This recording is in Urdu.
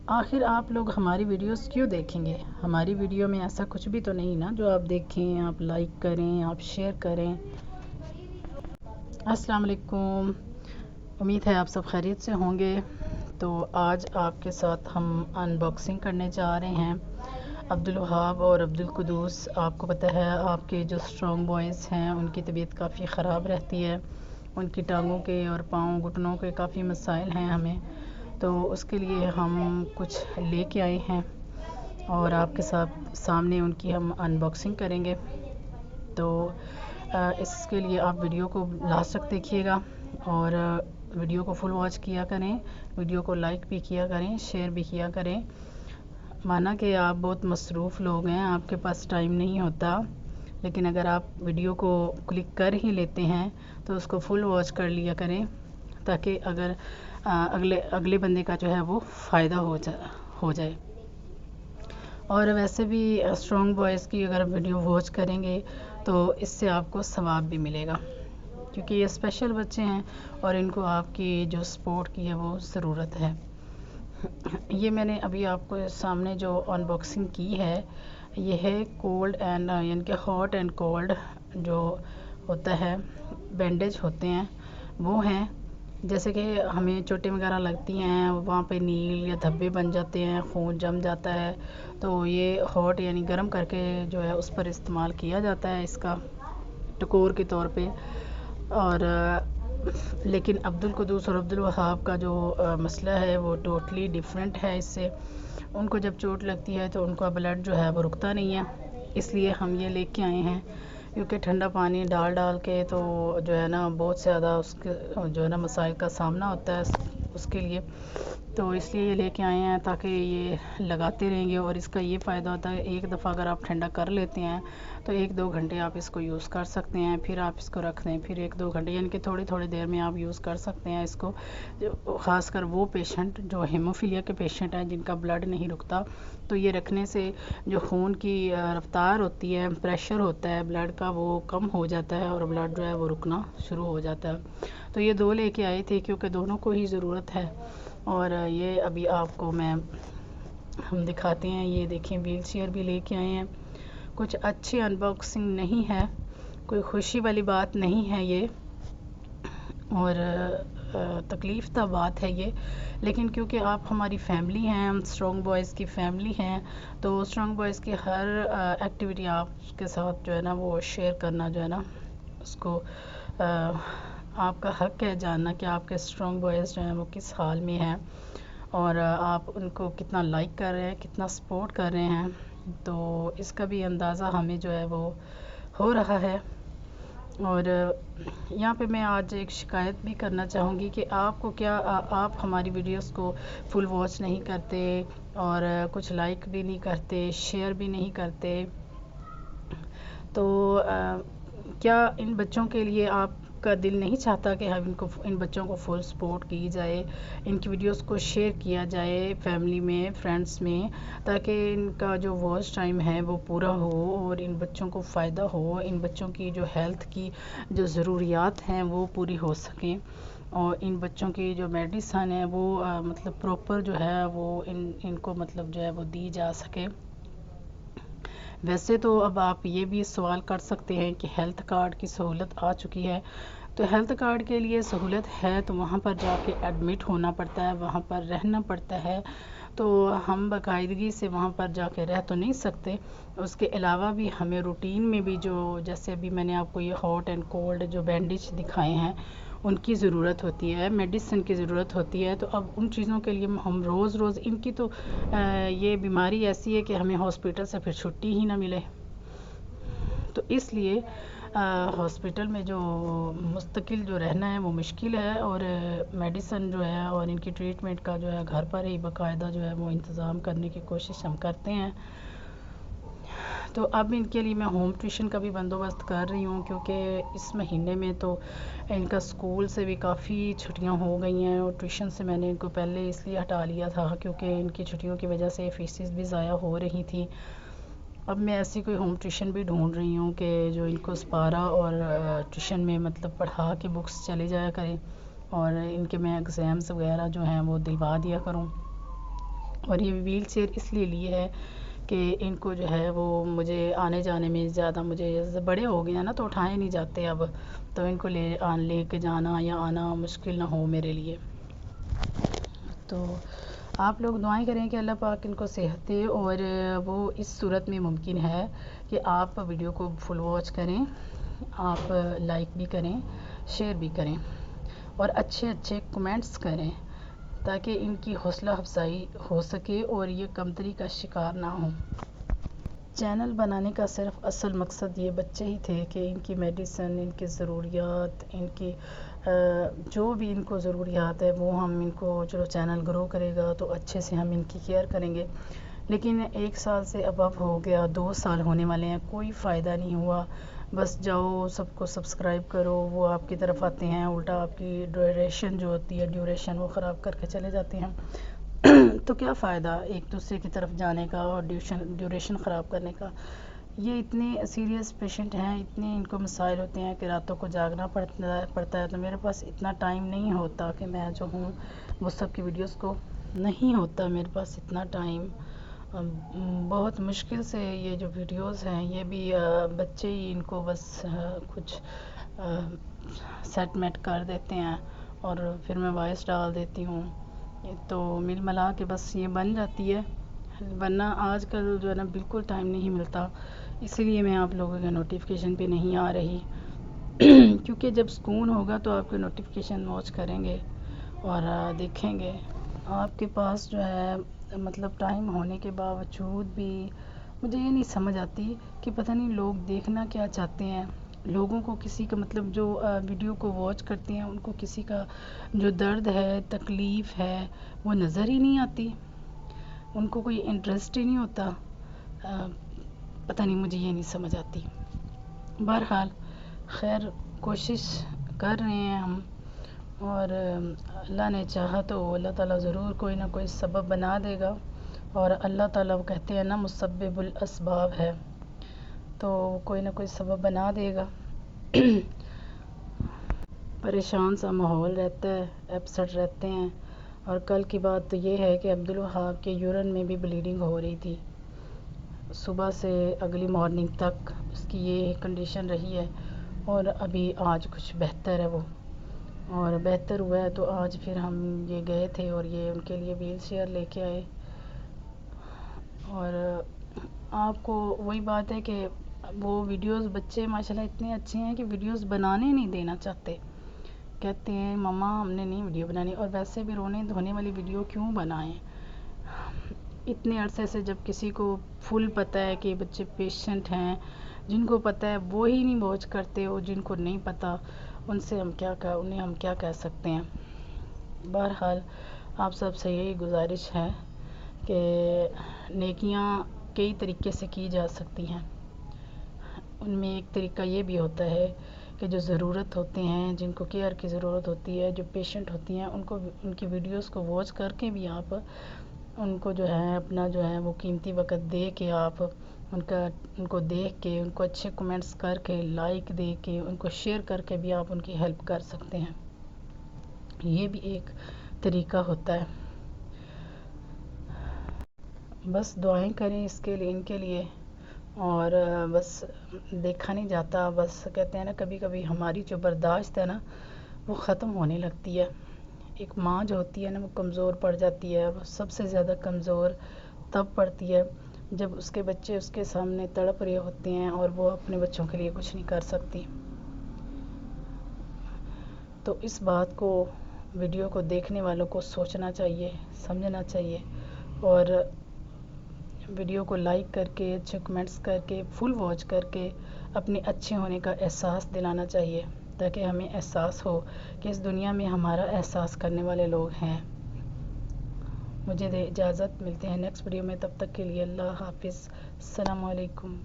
آخر آپ لوگ ہماری ویڈیوز کیوں دیکھیں گے؟ ہماری ویڈیو میں ایسا کچھ بھی تو نہیں نا جو آپ دیکھیں، آپ لائک کریں، آپ شیئر کریں۔ السلام علیکم، امید ہے آپ سب خیریت سے ہوں گے۔ تو آج آپ کے ساتھ ہم ان باکسنگ کرنے جا رہے ہیں عبدالوہاب اور عبدالقدوس۔ آپ کو پتہ ہے آپ کے جو اسٹرانگ بوائز ہیں ان کی طبیعت کافی خراب رہتی ہے، ان کی ٹانگوں کے اور پاؤں گھٹنوں کے کافی مسائل ہیں ہمیں، تو اس کے لیے ہم کچھ لے کے آئے ہیں اور آپ کے سامنے ان کی ہم ان باکسنگ کریں گے۔ تو اس کے لیے آپ ویڈیو کو لاسٹ تک دیکھیے گا اور ویڈیو کو فل واچ کیا کریں، ویڈیو کو لائک بھی کیا کریں، شیئر بھی کیا کریں۔ مانا کہ آپ بہت مصروف لوگ ہیں، آپ کے پاس ٹائم نہیں ہوتا، لیکن اگر آپ ویڈیو کو کلک کر ہی لیتے ہیں تو اس کو فل واچ کر لیا کریں، تاکہ اگر اگلے بندے کا جو ہے وہ فائدہ ہو جائے۔ اور ویسے بھی اسٹرانگ بوائز کی اگر ویڈیو واچ کریں گے تو اس سے آپ کو ثواب بھی ملے گا، کیونکہ یہ اسپیشل بچے ہیں اور ان کو آپ کی جو سپورٹ کی ہے وہ ضرورت ہے۔ یہ میں نے ابھی آپ کو سامنے جو ان باکسنگ کی ہے، یہ ہے کولڈ اینڈ یعنی کہ ہاٹ اینڈ کولڈ جو ہوتا ہے، بینڈیج ہوتے ہیں وہ ہیں۔ جیسے کہ ہمیں چوٹیں وغیرہ لگتی ہیں، وہاں پہ نیل یا دھبے بن جاتے ہیں، خون جم جاتا ہے، تو یہ ہاٹ یعنی گرم کر کے جو ہے اس پر استعمال کیا جاتا ہے، اس کا ٹکور کے طور پہ۔ اور لیکن عبدالقدوس اور عبدالوہاب کا جو مسئلہ ہے وہ ٹوٹلی ڈیفرنٹ ہے اس سے۔ ان کو جب چوٹ لگتی ہے تو ان کا بلڈ جو ہے وہ رکتا نہیں ہے، اس لیے ہم یہ لے کے آئے ہیں، کیونکہ ٹھنڈا پانی ڈال کے تو جو ہے نا بہت زیادہ اس کے جو ہے نا مسائل کا سامنا ہوتا ہے اس کے لیے، تو اس لیے یہ لے کے آئے ہیں تاکہ یہ لگاتے رہیں گے۔ اور اس کا یہ فائدہ ہوتا ہے، ایک دفعہ اگر آپ ٹھنڈا کر لیتے ہیں تو 1-2 گھنٹے آپ اس کو یوز کر سکتے ہیں، پھر آپ اس کو رکھ دیں، پھر 1-2 گھنٹے یعنی کہ تھوڑی دیر میں آپ یوز کر سکتے ہیں اس کو۔ خاص کر وہ پیشنٹ جو ہیموفیلیا کے پیشنٹ ہیں جن کا بلڈ نہیں رکتا، تو یہ رکھنے سے جو خون کی رفتار ہوتی ہے، پریشر ہوتا ہے بلڈ کا، وہ کم ہو جاتا ہے اور بلڈ جو ہے وہ رکنا شروع ہو جاتا ہے۔ تو یہ 2 لے کے آئے تھے کیونکہ دونوں کو ہی ضرورت ہے۔ اور یہ ابھی آپ کو ہم دکھاتے ہیں، یہ دیکھیں ویل چیئر بھی لے کے آئے ہیں۔ کچھ اچھی ان باکسنگ نہیں ہے، کوئی خوشی والی بات نہیں ہے یہ، اور تکلیف دہ بات ہے یہ، لیکن کیونکہ آپ ہماری فیملی ہیں، ہم اسٹرانگ بوائز کی فیملی ہیں، تو اسٹرانگ بوائز کی ہر ایکٹیویٹی آپ کے ساتھ جو ہے نا وہ شیئر کرنا جو ہے نا اس کو آپ کا حق ہے جاننا کہ آپ کے اسٹرانگ بوائز جو ہیں وہ کس حال میں ہیں اور آپ ان کو کتنا لائک کر رہے ہیں، کتنا سپورٹ کر رہے ہیں، تو اس کا بھی اندازہ ہمیں جو ہے وہ ہو رہا ہے۔ اور یہاں پہ میں آج ایک شکایت بھی کرنا چاہوں گی کہ آپ کو کیا آپ ہماری ویڈیوز کو فل واچ نہیں کرتے اور کچھ لائک بھی نہیں کرتے، شیئر بھی نہیں کرتے، تو کیا ان بچوں کے لیے آپ کا دل نہیں چاہتا کہ ان بچوں کو فل سپورٹ کی جائے، ان کی ویڈیوز کو شیئر کیا جائے فیملی میں، فرینڈس میں، تاکہ ان کا جو واچ ٹائم ہے وہ پورا ہو اور ان بچوں کو فائدہ ہو، ان بچوں کی جو ہیلتھ کی جو ضروریات ہیں وہ پوری ہو سکیں، اور ان بچوں کی جو میڈیسن ہے وہ مطلب پراپر جو ہے وہ ان کو مطلب جو ہے وہ دی جا سکے۔ ویسے تو اب آپ یہ بھی سوال کر سکتے ہیں کہ ہیلتھ کارڈ کی سہولت آ چکی ہے، تو ہیلتھ کارڈ کے لیے سہولت ہے تو وہاں پر جا کے ایڈمٹ ہونا پڑتا ہے، وہاں پر رہنا پڑتا ہے، تو ہم باقاعدگی سے وہاں پر جا کے رہ تو نہیں سکتے۔ اس کے علاوہ بھی ہمیں روٹین میں بھی جو جیسے ابھی میں نے آپ کو یہ ہاٹ اینڈ کولڈ جو بینڈیج دکھائے ہیں ان کی ضرورت ہوتی ہے، میڈیسن کی ضرورت ہوتی ہے، تو اب ان چیزوں کے لیے ہم روز ان کی تو یہ بیماری ایسی ہے کہ ہمیں ہاسپٹل سے پھر چھٹی ہی نہ ملے، تو اس لیے ہاسپٹل میں جو مستقل جو رہنا ہے وہ مشکل ہے، اور میڈیسن جو ہے اور ان کی ٹریٹمنٹ کا جو ہے گھر پر ہی باقاعدہ جو ہے وہ انتظام کرنے کی کوشش ہم کرتے ہیں۔ تو اب ان کے لیے میں ہوم ٹیوشن کا بھی بندوبست کر رہی ہوں، کیونکہ اس مہینے میں تو ان کا اسکول سے بھی کافی چھٹیاں ہو گئی ہیں، اور ٹیوشن سے میں نے ان کو پہلے اس لیے ہٹا لیا تھا کیونکہ ان کی چھٹیوں کی وجہ سے فیسز بھی ضائع ہو رہی تھیں۔ اب میں ایسی کوئی ہوم ٹیوشن بھی ڈھونڈ رہی ہوں کہ جو ان کو سپارہ اور ٹیوشن میں مطلب پڑھا کے بکس چلے جایا کریں، اور ان کے میں ایگزامز وغیرہ جو ہیں وہ دلوا دیا کروں، اور یہ ویل چیئر اس لیے لی ہے کہ ان کو جو ہے وہ مجھے آنے جانے میں زیادہ مجھے بڑے ہو گئے ہیں نا، تو اٹھائے نہیں جاتے اب، تو ان کو لے کے جانا یا آنا مشکل نہ ہو میرے لیے۔ تو آپ لوگ دعائیں کریں کہ اللہ پاک ان کو صحت دے، اور وہ اس صورت میں ممکن ہے کہ آپ ویڈیو کو فل واچ کریں، آپ لائک بھی کریں، شیئر بھی کریں، اور اچھے اچھے کمنٹس کریں، تاکہ ان کی حوصلہ افزائی ہو سکے اور یہ کمتری کا شکار نہ ہوں۔ چینل بنانے کا صرف اصل مقصد یہ بچے ہی تھے کہ ان کی میڈیسن، ان کی ضروریات، ان کی جو بھی ان کو ضروریات ہے وہ ہم ان کو، چلو چینل گرو کرے گا تو اچھے سے ہم ان کی کیئر کریں گے، لیکن 1 سال سے ابو ہو گیا، 2 سال ہونے والے ہیں، کوئی فائدہ نہیں ہوا۔ بس جاؤ سب کو سبسکرائب کرو، وہ آپ کی طرف آتے ہیں، الٹا آپ کی ڈیوریشن جو ہوتی ہے وہ خراب کر کے چلے جاتے ہیں۔ تو کیا فائدہ ایک دوسرے کی طرف جانے کا اور ڈیوریشن خراب کرنے کا؟ یہ اتنے سیریس پیشنٹ ہیں، اتنے ان کو مسائل ہوتے ہیں کہ راتوں کو جاگنا پڑتا ہے، تو میرے پاس اتنا ٹائم نہیں ہوتا کہ میں جو ہوں وہ سب کی ویڈیوز کو، نہیں ہوتا میرے پاس اتنا ٹائم۔ بہت مشکل سے یہ جو ویڈیوز ہیں یہ بھی بچے ہی ان کو بس کچھ سیٹ میٹ کر دیتے ہیں، اور پھر میں وائس ڈال دیتی ہوں، تو مل ملا کے بس یہ بن جاتی ہے، ورنہ آج کل جو ہے نا بالکل ٹائم نہیں ملتا، اسی لیے میں آپ لوگوں کے نوٹیفیکیشن پہ نہیں آ رہی۔ کیونکہ جب سکون ہوگا تو آپ کے نوٹیفیکیشن واچ کریں گے اور دیکھیں گے۔ آپ کے پاس جو ہے مطلب ٹائم ہونے کے باوجود بھی مجھے یہ نہیں سمجھ آتی کہ پتہ نہیں لوگ دیکھنا کیا چاہتے ہیں۔ لوگوں کو کسی کا مطلب جو ویڈیو کو واچ کرتے ہیں ان کو کسی کا جو درد ہے، تکلیف ہے، وہ نظر ہی نہیں آتی، ان کو کوئی انٹرسٹ ہی نہیں ہوتا۔ پتہ نہیں، مجھے یہ نہیں سمجھ آتی۔ بہرحال خیر، کوشش کر رہے ہیں ہم، اور اللہ نے چاہا تو اللہ تعالیٰ ضرور کوئی نہ کوئی سبب بنا دے گا، اور اللہ تعالیٰ وہ کہتے ہیں نا مسبب الاسباب ہے، تو کوئی نہ کوئی سبب بنا دے گا۔ پریشان سا ماحول رہتا ہے، اپسٹ رہتے ہیں، اور کل کی بات تو یہ ہے کہ عبدالوہاب کے یورین میں بھی بلیڈنگ ہو رہی تھی، صبح سے اگلی مارننگ تک اس کی یہ کنڈیشن رہی ہے، اور ابھی آج کچھ بہتر ہے وہ، اور بہتر ہوا ہے تو آج پھر ہم یہ گئے تھے اور یہ ان کے لیے ویل چیئر لے کے آئے۔ اور آپ کو وہی بات ہے کہ وہ ویڈیوز، بچے ماشاءاللہ اتنے اچھے ہیں کہ ویڈیوز بنانے نہیں دینا چاہتے، کہتے ہیں مما ہم نے نہیں ویڈیو بنانی، اور ویسے بھی رونے دھونے والی ویڈیو کیوں بنائیں؟ اتنے عرصے سے جب کسی کو فل پتہ ہے کہ بچے پیشنٹ ہیں، جن کو پتہ ہے وہی نہیں واچ کرتے، اور جن کو نہیں پتہ ان سے انہیں ہم کیا کہہ سکتے ہیں۔ بہرحال آپ سب سے یہی گزارش ہے کہ نیکیاں کئی طریقے سے کی جا سکتی ہیں، ان میں ایک طریقہ یہ بھی ہوتا ہے کہ جو ضرورت ہوتے ہیں، جن کو کیئر کی ضرورت ہوتی ہے، جو پیشنٹ ہوتی ہیں، ان کی ویڈیوز کو واچ کر کے بھی آپ ان کو جو ہے اپنا جو ہے وہ قیمتی وقت دے کے، آپ ان کو دیکھ کے، ان کو اچھے کمنٹس کر کے، لائک دے کے، ان کو شیئر کر کے بھی آپ ان کی ہیلپ کر سکتے ہیں، یہ بھی ایک طریقہ ہوتا ہے۔ بس دعائیں کریں اس کے لیے، ان کے لیے، اور بس دیکھا نہیں جاتا، بس کہتے ہیں نا کبھی کبھی ہماری جو برداشت ہے نا وہ ختم ہونے لگتی ہے۔ ایک ماں جو ہوتی ہے نا وہ کمزور پڑ جاتی ہے، وہ سب سے زیادہ کمزور تب پڑتی ہے جب اس کے بچے اس کے سامنے تڑپ رہے ہوتے ہیں اور وہ اپنے بچوں کے لیے کچھ نہیں کر سکتی۔ تو اس بات کو، ویڈیو کو دیکھنے والوں کو سوچنا چاہیے، سمجھنا چاہیے، اور ویڈیو کو لائک کر کے، اچھے کمنٹس کر کے، فل واچ کر کے اپنے اچھے ہونے کا احساس دلانا چاہیے، تاکہ ہمیں احساس ہو کہ اس دنیا میں ہمارا احساس کرنے والے لوگ ہیں۔ مجھے اجازت، ملتے ہیں نیکسٹ ویڈیو میں، تب تک کے لیے اللہ حافظ، السلام علیکم۔